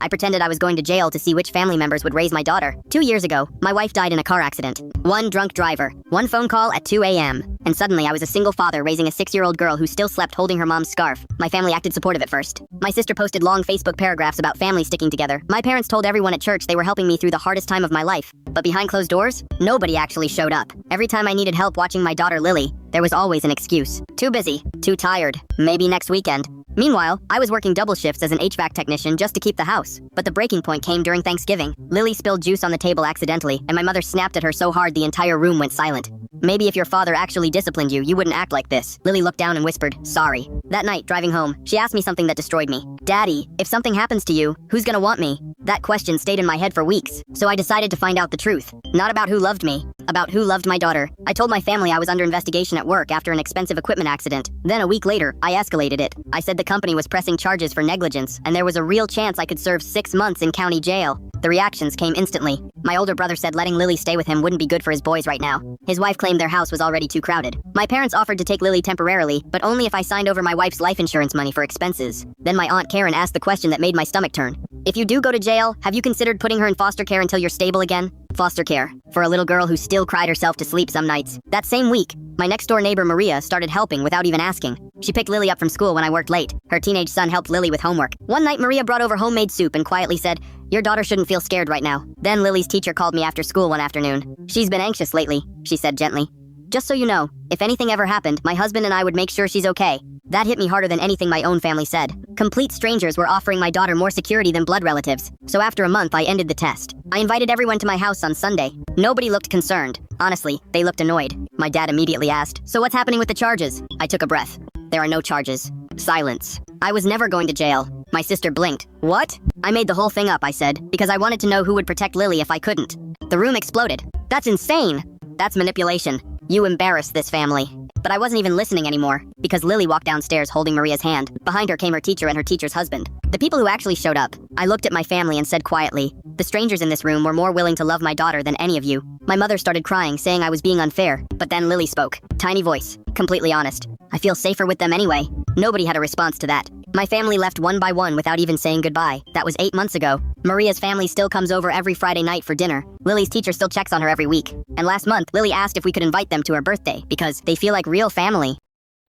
I pretended I was going to jail to see which family members would raise my daughter. 2 years ago, my wife died in a car accident. One drunk driver, one phone call at 2 a.m. And suddenly I was a single father raising a 6-year-old girl who still slept holding her mom's scarf. My family acted supportive at first. My sister posted long Facebook paragraphs about families sticking together. My parents told everyone at church they were helping me through the hardest time of my life. But behind closed doors, nobody actually showed up. Every time I needed help watching my daughter Lily, there was always an excuse. Too busy, too tired, maybe next weekend. Meanwhile, I was working double shifts as an HVAC technician just to keep the house. But the breaking point came during Thanksgiving. Lily spilled juice on the table accidentally, and my mother snapped at her so hard the entire room went silent. Maybe if your father actually disciplined you, you wouldn't act like this. Lily looked down and whispered, "Sorry." That night, driving home, she asked me something that destroyed me. "Daddy, if something happens to you, who's gonna want me?" That question stayed in my head for weeks, so I decided to find out the truth. Not about who loved me, about who loved my daughter. I told my family I was under investigation at work after an expensive equipment accident. Then a week later, I escalated it. I said the company was pressing charges for negligence, and there was a real chance I could serve 6 months in county jail. The reactions came instantly. My older brother said letting Lily stay with him wouldn't be good for his boys right now. His wife claimed their house was already too crowded. My parents offered to take Lily temporarily, but only if I signed over my wife's life insurance money for expenses. Then my Aunt Karen asked the question that made my stomach turn. "If you do go to jail, have you considered putting her in foster care until you're stable again?" Foster care. For a little girl who still cried herself to sleep some nights. That same week, my next-door neighbor Maria started helping without even asking. She picked Lily up from school when I worked late. Her teenage son helped Lily with homework. One night, Maria brought over homemade soup and quietly said, "Your daughter shouldn't feel scared right now." Then Lily's teacher called me after school one afternoon. "She's been anxious lately," she said gently. "Just so you know, if anything ever happened, my husband and I would make sure she's okay." That hit me harder than anything my own family said. Complete strangers were offering my daughter more security than blood relatives. So after a month, I ended the test. I invited everyone to my house on Sunday. Nobody looked concerned. Honestly, they looked annoyed. My dad immediately asked, "So what's happening with the charges?" I took a breath. "There are no charges." Silence. "I was never going to jail." My sister blinked. "What?" "I made the whole thing up," I said, "because I wanted to know who would protect Lily if I couldn't." The room exploded. "That's insane." "That's manipulation. You embarrassed this family." But I wasn't even listening anymore, because Lily walked downstairs holding Maria's hand. Behind her came her teacher and her teacher's husband. The people who actually showed up. I looked at my family and said quietly, "The strangers in this room were more willing to love my daughter than any of you." My mother started crying, saying I was being unfair. But then Lily spoke. Tiny voice. Completely honest. "I feel safer with them anyway." Nobody had a response to that. My family left one by one without even saying goodbye. That was 8 months ago. Maria's family still comes over every Friday night for dinner. Lily's teacher still checks on her every week. And last month, Lily asked if we could invite them to her birthday because they feel like real family.